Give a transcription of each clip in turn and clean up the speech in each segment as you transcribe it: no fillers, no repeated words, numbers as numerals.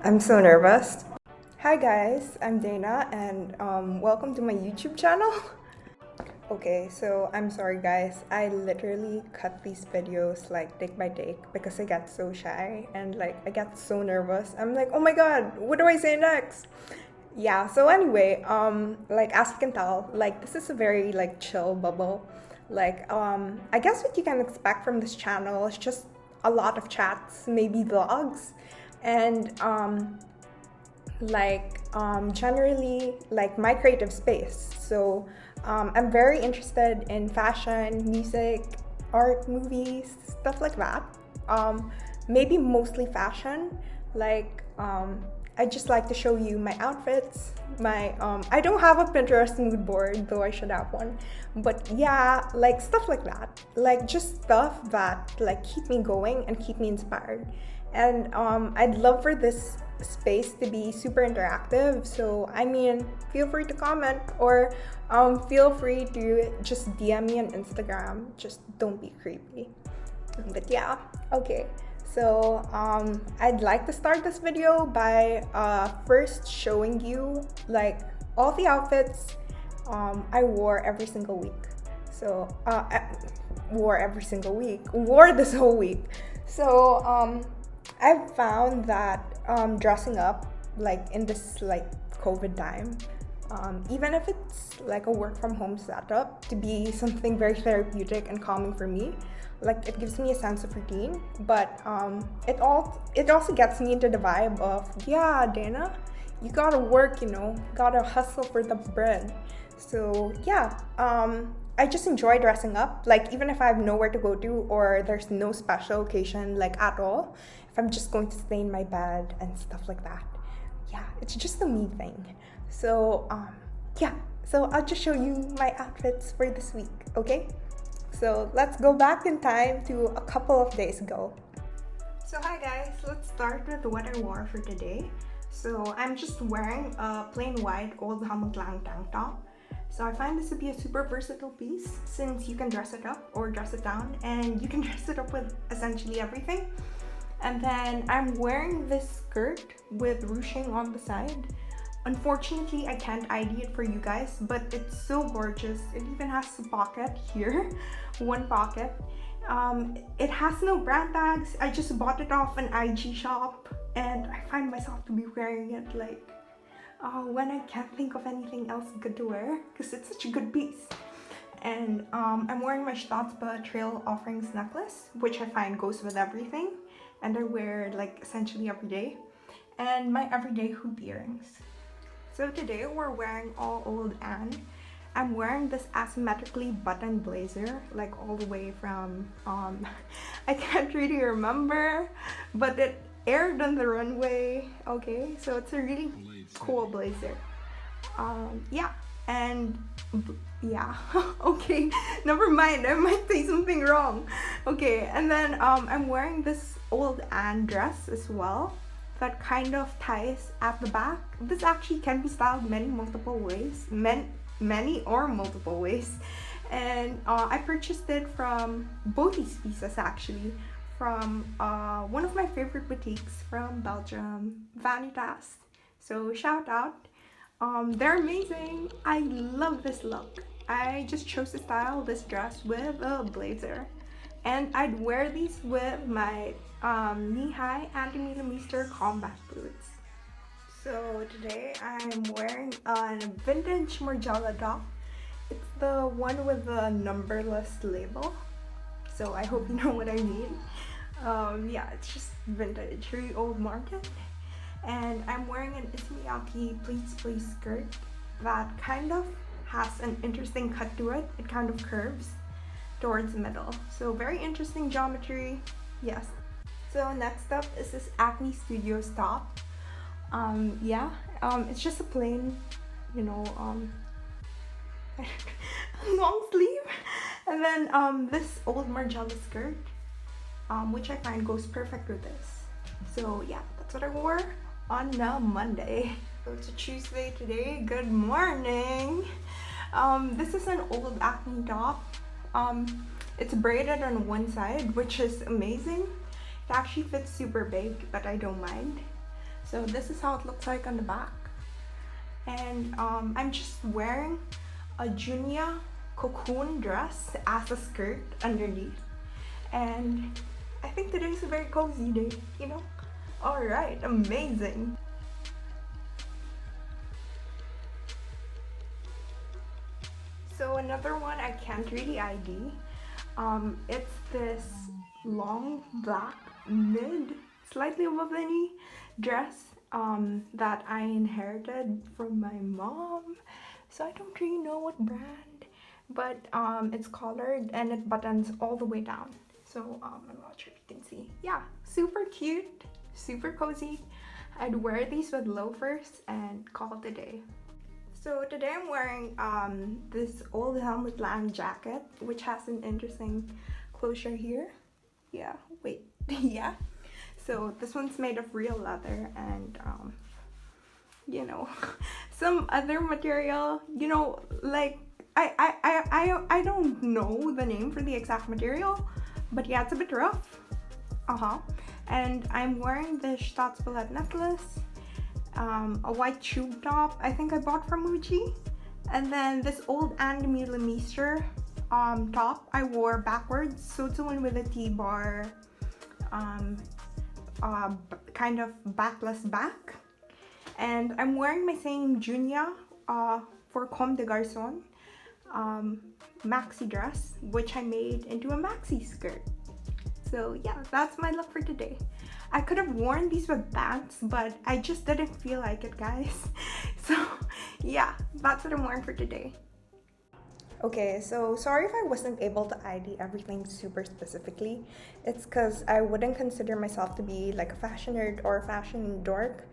I'm so nervous. Hi guys, I'm Dana and welcome to my YouTube channel. Okay, so I'm sorry guys, I literally cut these videos like take by take because I get so shy and like I get so nervous. I'm like, oh my god, what do I say next? Yeah, so anyway, like as you can tell, like this is a very like chill bubble. Like I guess what you can expect from this channel is just a lot of chats, maybe vlogs, and generally like my creative space. So I'm very interested in fashion, music, art, movies, stuff like that. Maybe mostly fashion. Like I just like to show you my outfits. My I don't have a Pinterest mood board, though I should have one. But yeah, like stuff like that. Like just stuff that like keep me going and keep me inspired. And I'd love for this space to be super interactive. So I mean, feel free to comment or feel free to just DM me on Instagram. Just don't be creepy. But yeah, okay. So I'd like to start this video by first showing you like all the outfits I wore every single week. So wore this whole week. So I've found that dressing up like in this like COVID time, even if it's like a work from home setup, to be something very therapeutic and calming for me. Like it gives me a sense of routine, but it also gets me into the vibe of, yeah, Dana, you gotta work, gotta hustle for the bread. So yeah, I just enjoy dressing up, like even if I have nowhere to go to or there's no special occasion like at all, if I'm just going to stay in my bed and stuff like that. Yeah, it's just a me thing. So yeah, so I'll just show you my outfits for this week, okay? So let's go back in time to a couple of days ago. So hi guys, let's start with what I wore for today. So I'm just wearing a plain white old Helmut Lang tank top. So I find this to be a super versatile piece since you can dress it up or dress it down, and you can dress it up with essentially everything. And then I'm wearing this skirt with ruching on the side. Unfortunately, I can't ID it for you guys, but it's so gorgeous. It even has a pocket here, one pocket. It has no brand tags. I just bought it off an IG shop, and I find myself to be wearing it like when I can't think of anything else good to wear, because it's such a good piece. And I'm wearing my Staatsballet Trail Offerings necklace, which I find goes with everything, and I wear like essentially every day, and my everyday hoop earrings. So today we're wearing all old Anne. I'm wearing this asymmetrically buttoned blazer, like all the way from, I can't really remember, but it aired on the runway, okay? So it's a really cool blazer. Yeah, and yeah, okay, never mind, I might say something wrong. Okay, and then I'm wearing this old Anne dress as well, that kind of ties at the back. This actually can be styled many multiple ways, and I purchased it from both these pieces actually from one of my favorite boutiques from Belgium, Vanitas. So shout out, they're amazing. I love this look. I just chose to style this dress with a blazer, and I'd wear these with my knee-high Demeulemeester combat boots. So today I'm wearing a vintage Margiela top. It's the one with the numberless label. So I hope you know what I mean. Yeah, it's just vintage, really old market. And I'm wearing an Miyake Pleats skirt that kind of has an interesting cut to it. It kind of curves towards the middle. So very interesting geometry, yes. So next up is this Acne Studios top. It's just a plain, long sleeve. And then this old Margiela skirt, which I find goes perfect with this. So yeah, that's what I wore on a Monday. So it's a Tuesday today. Good morning. This is an old Acne top. It's braided on one side, which is amazing. It actually fits super big, but I don't mind. So this is how it looks like on the back. And I'm just wearing a Junya cocoon dress as a skirt underneath. And I think today is a very cozy day, you know? Alright, amazing. So another one I can't really ID. It's this long black mid, slightly above the knee dress that I inherited from my mom. So I don't really know what brand, but it's collared and it buttons all the way down. So I'm not sure if you can see. Yeah, super cute, super cozy. I'd wear these with loafers and call it a day. So today I'm wearing this old Helmut Lang jacket, which has an interesting closure here. Yeah, wait, yeah. So this one's made of real leather and you know, some other material, you know, like I don't know the name for the exact material, but yeah, it's a bit rough. And I'm wearing this Staatsballet necklace, a white tube top I think I bought from Muji, and then this old Demeulemeester top I wore backwards, so it's the one with a T-bar kind of backless back. And I'm wearing my same Junya for Comme des Garçons maxi dress, which I made into a maxi skirt. So yeah, that's my look for today. I could have worn these with pants, but I just didn't feel like it, guys. So yeah, that's what I'm wearing for today. Okay, so sorry if I wasn't able to ID everything super specifically. It's because I wouldn't consider myself to be like a fashion nerd or a fashion dork.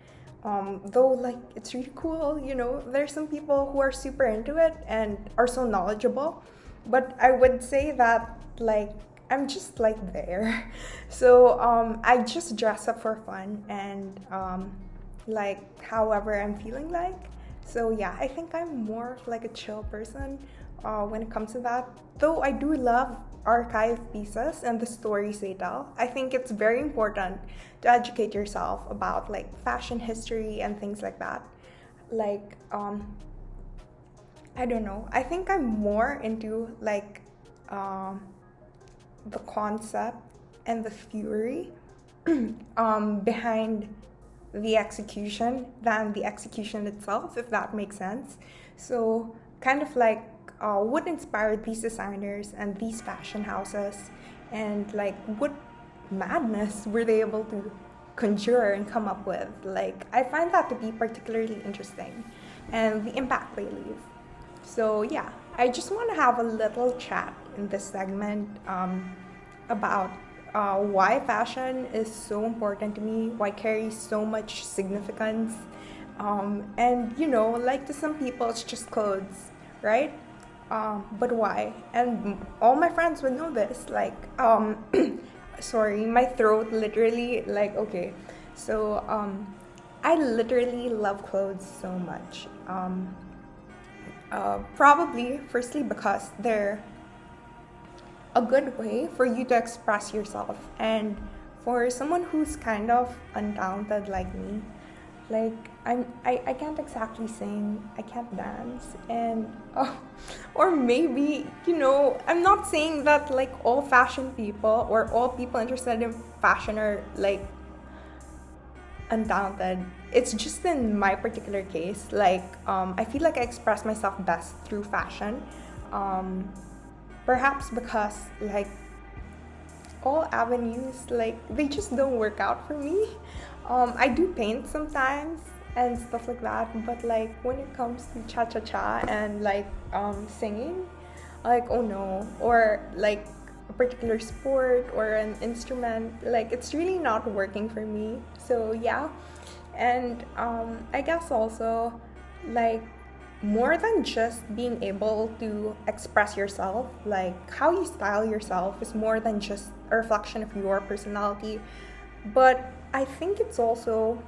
Though like it's really cool, you know, there's some people who are super into it and are so knowledgeable. But I would say that like I'm just like there. So I just dress up for fun and like however I'm feeling like. So yeah, I think I'm more of like a chill person when it comes to that. Though I do love archive pieces and the stories they tell. I think it's very important to educate yourself about like fashion history and things like that. Like I don't know, I think I'm more into like the concept and the theory behind the execution than the execution itself, if that makes sense. So kind of like what inspired these designers and these fashion houses, and like what madness were they able to conjure and come up with. Like I find that to be particularly interesting, and the impact they leave. So yeah, I just want to have a little chat in this segment about why fashion is so important to me, why it carries so much significance, and you know, like to some people it's just clothes, right? But why? And all my friends would know this. Like sorry, my throat literally, like, okay. So I literally love clothes so much. Probably firstly because they're a good way for you to express yourself, and for someone who's kind of untalented like me, like I can't exactly sing, I can't dance, and or maybe, you know, I'm not saying that like all fashion people or all people interested in fashion are like untalented. It's just in my particular case, like I feel like I express myself best through fashion, perhaps because like all avenues, like they just don't work out for me. I do paint sometimes and stuff like that, but like when it comes to cha-cha-cha and like singing, like oh no, or like a particular sport or an instrument, like it's really not working for me. So yeah, and I guess also like more than just being able to express yourself, like how you style yourself is more than just a reflection of your personality, but I think it's also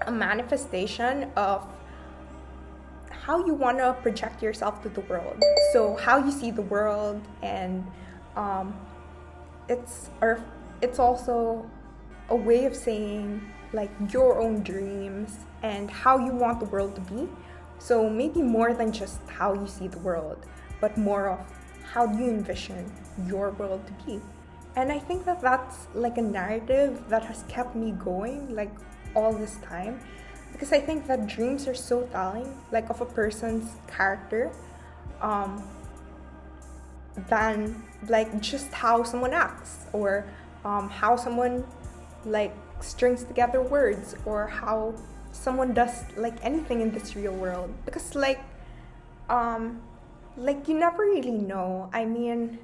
a manifestation of how you want to project yourself to the world. So how you see the world, and it's also a way of saying like your own dreams and how you want the world to be. So maybe more than just how you see the world, but more of how you envision your world to be. And I think that that's like a narrative that has kept me going like all this time, because I think that dreams are so telling like of a person's character than like just how someone acts, or how someone like strings together words, or how someone does like anything in this real world. Because like you never really know. I mean,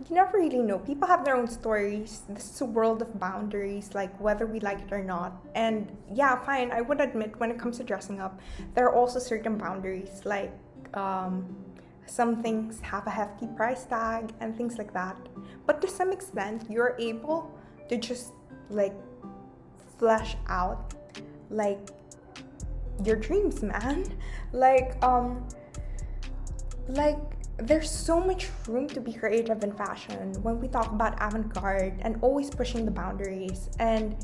you never really know. People have their own stories. This is a world of boundaries, like whether we like it or not. And yeah, fine, I would admit when it comes to dressing up, there are also certain boundaries, like some things have a hefty price tag and things like that. But to some extent, you're able to just like flesh out like your dreams, man. Like there's so much room to be creative in fashion when we talk about avant-garde and always pushing the boundaries. And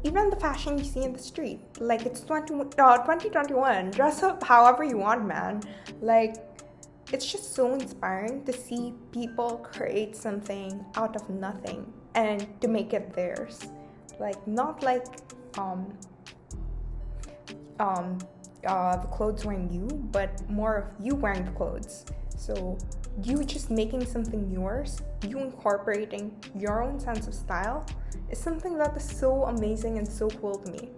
even the fashion you see in the street, like it's 2021, dress up however you want, man. Like it's just so inspiring to see people create something out of nothing and to make it theirs. Like not like the clothes wearing you, but more of you wearing the clothes. So you just making something yours, you incorporating your own sense of style, is something that is so amazing and so cool to me.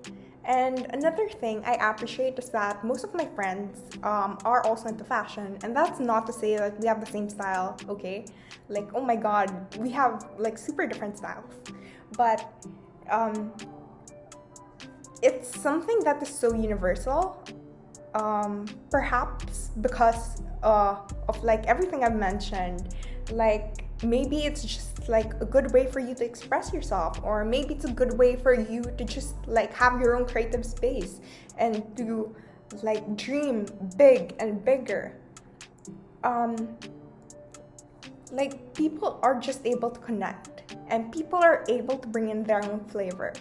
And another thing I appreciate is that most of my friends are also into fashion, and that's not to say that we have the same style, okay? Like, oh my god, we have like super different styles. But it's something that is so universal, perhaps because of like everything I've mentioned. Like maybe it's just like a good way for you to express yourself, or maybe it's a good way for you to just like have your own creative space and to like dream big and bigger. Like people are just able to connect, and people are able to bring in their own flavor.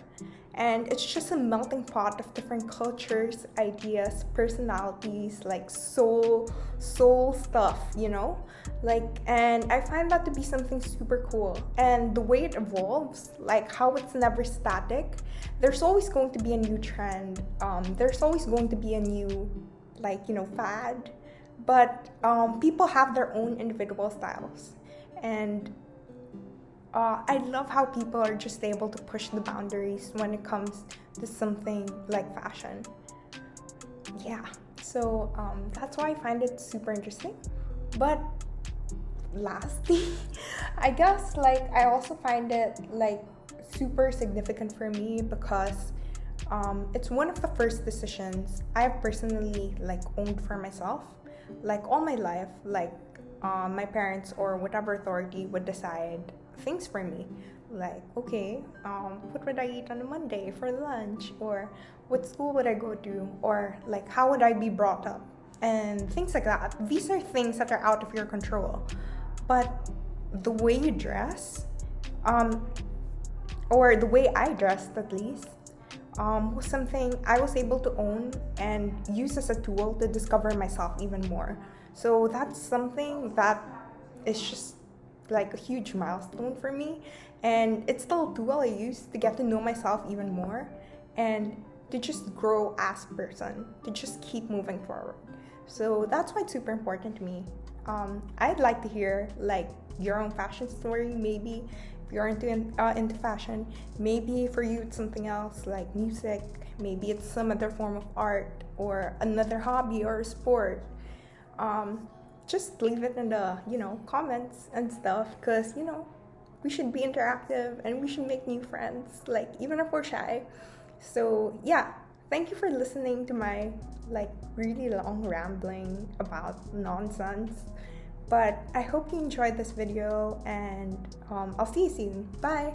And it's just a melting pot of different cultures, ideas, personalities, like soul stuff, you know? Like, and I find that to be something super cool. And the way it evolves, like how it's never static, there's always going to be a new trend. There's always going to be a new, like, you know, fad. But people have their own individual styles. And I love how people are just able to push the boundaries when it comes to something like fashion. Yeah, so that's why I find it super interesting. But lastly, I guess like I also find it like super significant for me because it's one of the first decisions I've personally like owned for myself. Like all my life, like my parents or whatever authority would decide things for me, like okay, what would I eat on a Monday for lunch, or what school would I go to, or like how would I be brought up, and things like that. These are things that are out of your control. But the way you dress, or the way I dressed at least, was something I was able to own and use as a tool to discover myself even more. So that's something that is just like a huge milestone for me, and it's still a tool I use to get to know myself even more and to just grow as a person, to just keep moving forward. So that's why it's super important to me. I'd like to hear like your own fashion story. Maybe if you're into fashion, maybe for you it's something else like music, maybe it's some other form of art or another hobby or a sport. Just leave it in the, you know, comments and stuff, because, you know, we should be interactive and we should make new friends, like even if we're shy. So yeah, thank you for listening to my like really long rambling about nonsense. But I hope you enjoyed this video, and I'll see you soon. Bye!